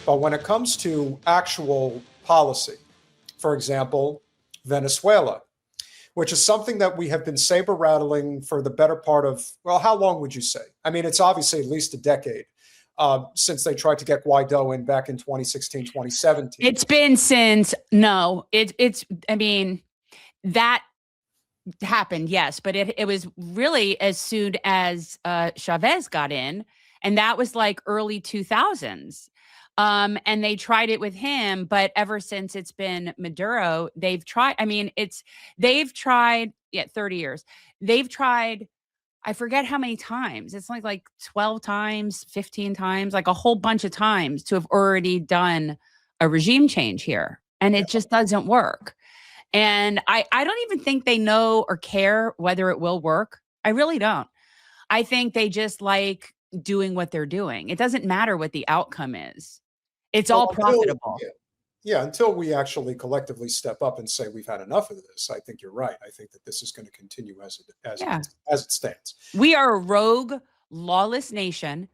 But when it comes to actual policy, for example, Venezuela, which is something that we have been saber rattling for the better part of, well, how long would you say? I mean, it's obviously at least a decade since they tried to get Guaido in back in 2016, 2017. It's been since, I mean, that happened, yes, but it was really as soon as Chavez got in, and that was like early 2000s. And they tried it with him, but ever since it's been Maduro, they've tried, 30 years. They've tried, I forget how many times. It's like 12 times, 15 times, like a whole bunch of times to have already done a regime change here. And it just doesn't work. And I don't even think they know or care whether it will work. I really don't. I think they just like doing what they're doing. It doesn't matter what the outcome is. It's all profitable. Until we actually collectively step up and say we've had enough of this. I think you're right. I think that this is going to continue as it stands. We are a rogue, lawless nation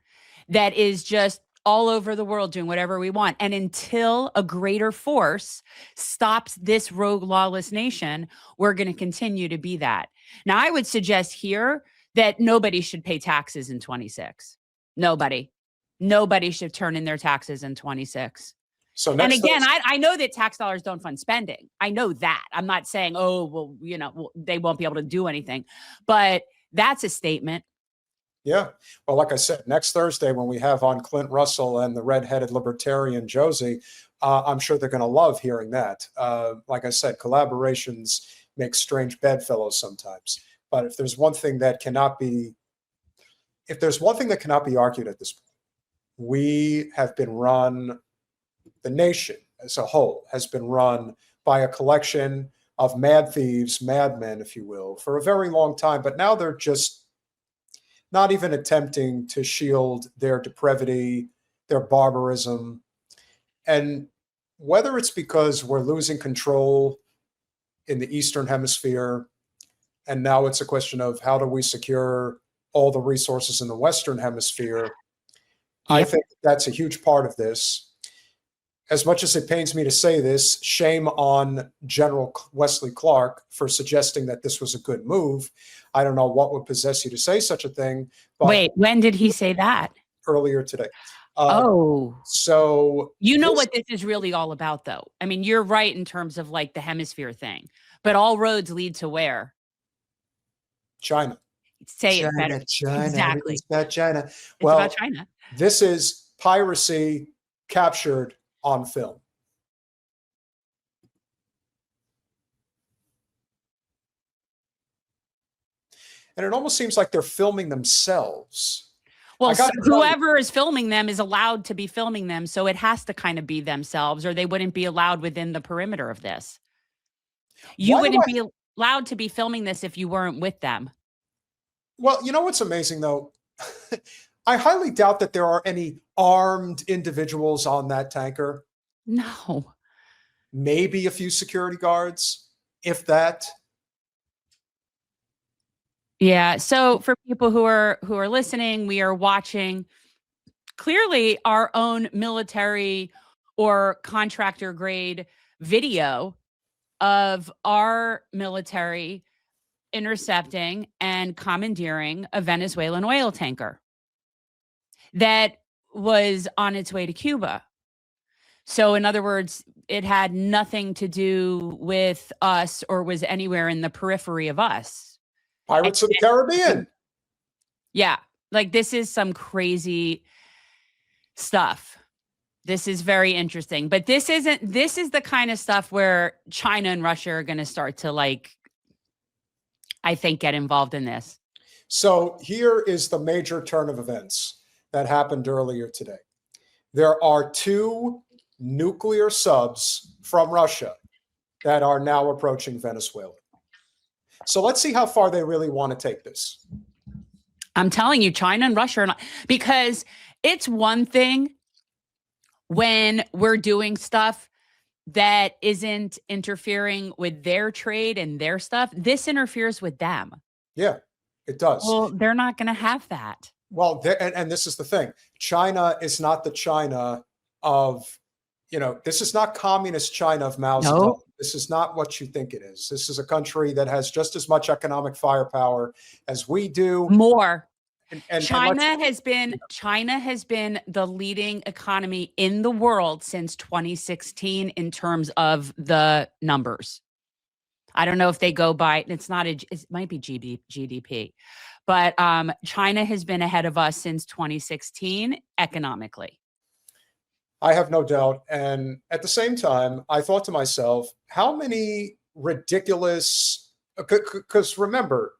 that is just all over the world doing whatever we want. And until a greater force stops this rogue, lawless nation, we're going to continue to be that. Now, I would suggest here that nobody should pay taxes in 26. Nobody should turn in their taxes in 26. So and again, I know that tax dollars don't fund spending. I know that. I'm not saying, they won't be able to do anything, but that's a statement. Yeah. Well, like I said, next Thursday when we have on Clint Russell and the redheaded libertarian Josie, I'm sure they're going to love hearing that. Like I said, collaborations make strange bedfellows sometimes. But if there's one thing that cannot be argued at this point, we have been run, the nation as a whole has been run by a collection of mad thieves, madmen, if you will, for a very long time. But now they're just not even attempting to shield their depravity, their barbarism. And whether it's because we're losing control in the Eastern Hemisphere, and now it's a question of how do we secure all the resources in the Western Hemisphere, I think that's a huge part of this. As much as it pains me to say this, shame on General Wesley Clark for suggesting that this was a good move. I don't know what would possess you to say such a thing. But wait, when did he say that? Earlier today. So you know what this is really all about, though. I mean, you're right in terms of like the hemisphere thing, but all roads lead to where? China. Say it better. China. Exactly. It's about China. It's about China. This is piracy captured on film. And it almost seems like they're filming themselves. Well, so whoever is filming them is allowed to be filming them, so it has to kind of be themselves, or they wouldn't be allowed within the perimeter of this. You wouldn't be allowed to be filming this if you weren't with them. Well, you know what's amazing, though? I highly doubt that there are any armed individuals on that tanker. No. Maybe a few security guards, if that. Yeah. So for people who are listening, we are watching clearly our own military or contractor grade video of our military intercepting and commandeering a Venezuelan oil tanker that was on its way to Cuba. So in other words, it had nothing to do with us or was anywhere in the periphery of us. Pirates of the Caribbean. Yeah. Like this is some crazy stuff. This is very interesting, but this is the kind of stuff where China and Russia are going to start to I think get involved in this. So here is the major turn of events that happened earlier today. There are 2 nuclear subs from Russia that are now approaching Venezuela. So let's see how far they really want to take this. I'm telling you, China and Russia are not, because it's one thing when we're doing stuff that isn't interfering with their trade and their stuff. This interferes with them. Yeah, it does. Well, they're not going to have that. Well, and this is the thing. China is not the China of, this is not communist China of Mao Zedong. No. This is not what you think it is. This is a country that has just as much economic firepower as we do. More. And China has been the leading economy in the world since 2016 in terms of the numbers. I don't know if they go by, it might be GDP, but China has been ahead of us since 2016 economically. I have no doubt. And at the same time, I thought to myself, how many ridiculous, because remember,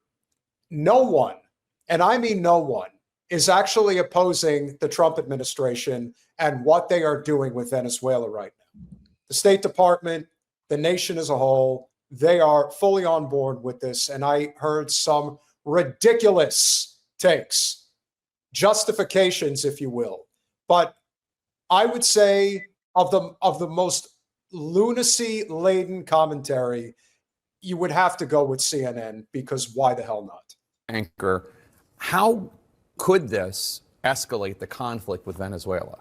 no one, and I mean no one, is actually opposing the Trump administration and what they are doing with Venezuela right now. The State Department, the nation as a whole, they are fully on board with this. And I heard some ridiculous takes, justifications, if you will. But I would say of the most lunacy-laden commentary, you would have to go with CNN, because why the hell not? Anchor, how could this escalate the conflict with Venezuela?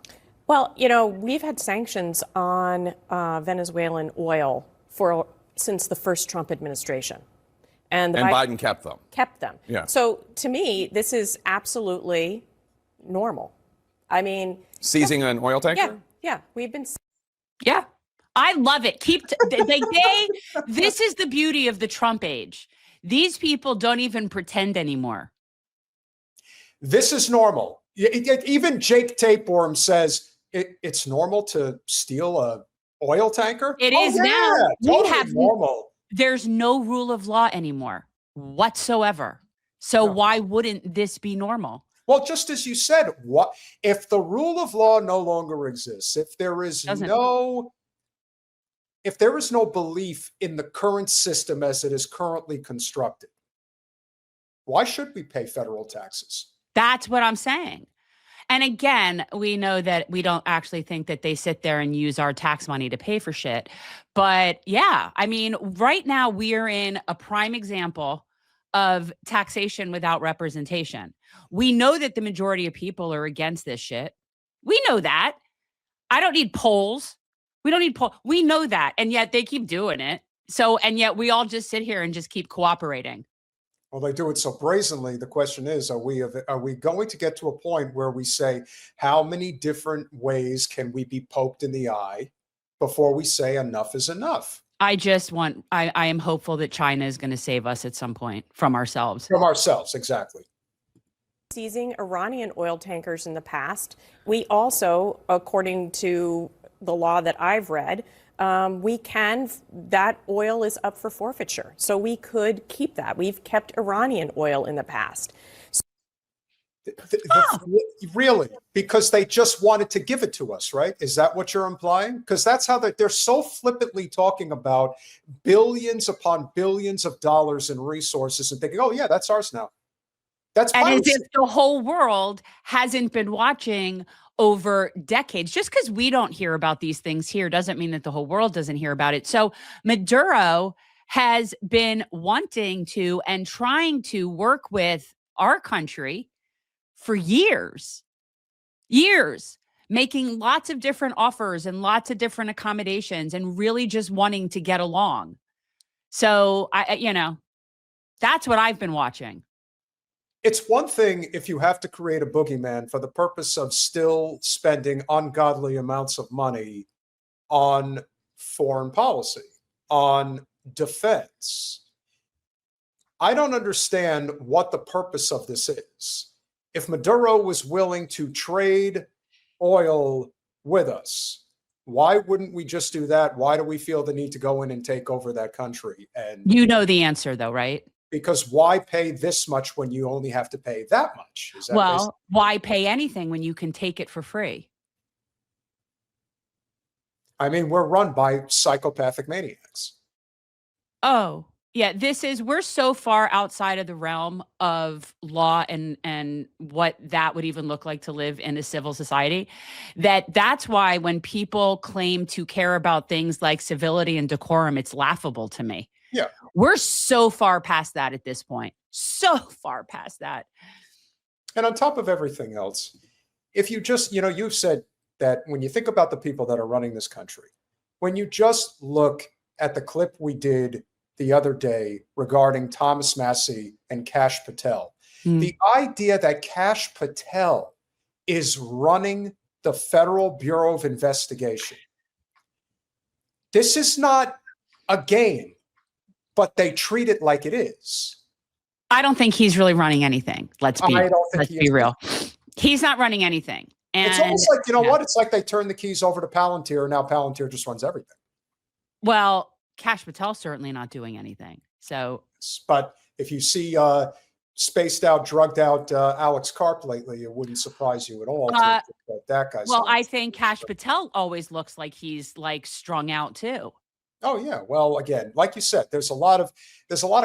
Well, we've had sanctions on Venezuelan oil since the first Trump administration. And Biden kept them. Kept them. Yeah. So to me, this is absolutely normal. I mean, seizing an oil tanker? Yeah. We've been. Yeah. I love it. This is the beauty of the Trump age. These people don't even pretend anymore. This is normal. Even Jake Tapeworm says it's normal to steal a oil tanker. It is now. Totally normal. There's no rule of law anymore whatsoever. So why wouldn't this be normal? Well, just as you said, what if the rule of law no longer exists? If there is no belief in the current system as it is currently constructed, why should we pay federal taxes? That's what I'm saying. And again, we know that we don't actually think that they sit there and use our tax money to pay for shit. But yeah, I mean, right now we are in a prime example of taxation without representation. We know that the majority of people are against this shit. We know that. I don't need polls. We don't need polls. We know that. And yet they keep doing it. And yet we all just sit here and just keep cooperating. Well, they do it so brazenly. The question is, are we going to get to a point where we say, how many different ways can we be poked in the eye before we say enough is enough? I am hopeful that China is going to save us at some point from ourselves. From ourselves, exactly. Seizing Iranian oil tankers in the past. We also, according to the law that I've read, that oil is up for forfeiture. So we could keep that. We've kept Iranian oil in the past. Really? Because they just wanted to give it to us, right? Is that what you're implying? Because that's how they're so flippantly talking about billions upon billions of dollars in resources and thinking, oh yeah, that's ours now. That's and as if the whole world hasn't been watching over decades. Just because we don't hear about these things here doesn't mean that the whole world doesn't hear about it. So Maduro has been wanting to and trying to work with our country for years, making lots of different offers and lots of different accommodations and really just wanting to get along. So that's what I've been watching. It's one thing if you have to create a boogeyman for the purpose of still spending ungodly amounts of money on foreign policy, on defense. I don't understand what the purpose of this is. If Maduro was willing to trade oil with us, why wouldn't we just do that? Why do we feel the need to go in and take over that country? And you know the answer, though, right? Because why pay this much when you only have to pay that much? Why pay anything when you can take it for free? I mean, we're run by psychopathic maniacs. Oh, yeah. We're so far outside of the realm of law and what that would even look like to live in a civil society. That's why when people claim to care about things like civility and decorum, it's laughable to me. Yeah. We're so far past that at this point. So far past that. And on top of everything else, if you just, you've said that when you think about the people that are running this country, when you just look at the clip we did the other day regarding Thomas Massie and Kash Patel, the idea that Kash Patel is running the Federal Bureau of Investigation. This is not a game, but they treat it like it is. I don't think he's really running anything. Let's be real. He's not running anything. And it's almost like, you know what? It's like they turned the keys over to Palantir, and now Palantir just runs everything. Well, Kash Patel's certainly not doing anything. So, but if you see spaced out, drugged out Alex Karp lately, it wouldn't surprise you at all. That guy's. Well, I think Kash Patel always looks like he's like strung out too. Oh yeah. Well, again, like you said, there's a lot of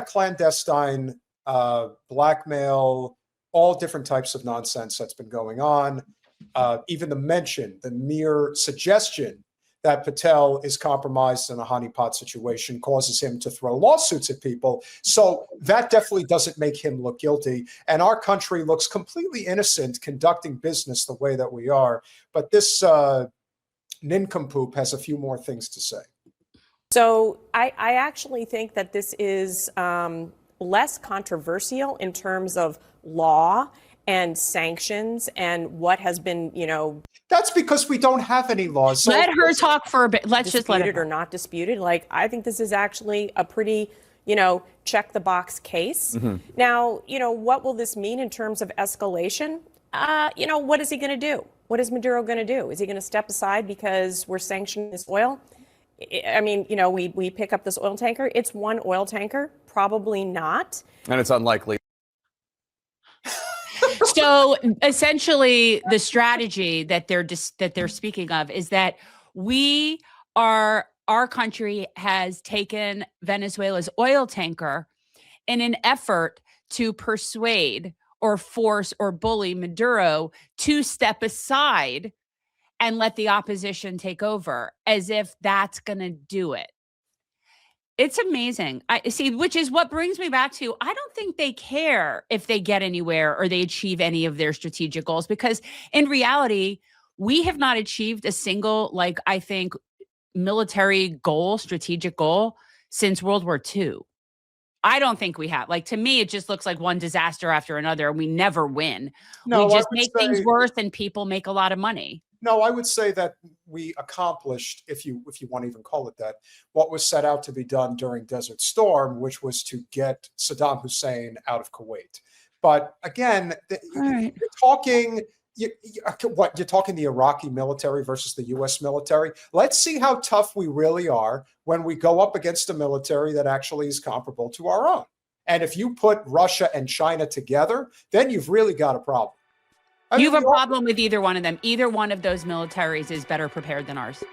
clandestine blackmail, all different types of nonsense that's been going on. Even the mere suggestion that Patel is compromised in a honeypot situation causes him to throw lawsuits at people. So that definitely doesn't make him look guilty. And our country looks completely innocent conducting business the way that we are. But this nincompoop has a few more things to say. So I actually think that this is less controversial in terms of law and sanctions and what has been, That's because we don't have any laws. So let her talk for a bit. Let's just let it or not disputed. Like, I think this is actually a pretty, check the box case. Now, what will this mean in terms of escalation? What is he going to do? What is Maduro going to do? Is he going to step aside because we're sanctioning this oil? I mean, we pick up this oil tanker. It's one oil tanker. Probably not. And it's unlikely. So essentially, the strategy that they're speaking of is that our country has taken Venezuela's oil tanker in an effort to persuade or force or bully Maduro to step aside and let the opposition take over, as if that's going to do it. It's amazing. I see, which is what brings me back to, I don't think they care if they get anywhere or they achieve any of their strategic goals, because in reality, we have not achieved a single, I think, military goal, strategic goal since World War II. I don't think we have. To me, it just looks like one disaster after another, and we never win. No, we just make things worse and people make a lot of money. No, I would say that we accomplished, if you want to even call it that, what was set out to be done during Desert Storm, which was to get Saddam Hussein out of Kuwait. But again, you're talking the Iraqi military versus the U.S. military. Let's see how tough we really are when we go up against a military that actually is comparable to our own. And if you put Russia and China together, then you've really got a problem. You have a problem with either one of them. Either one of those militaries is better prepared than ours.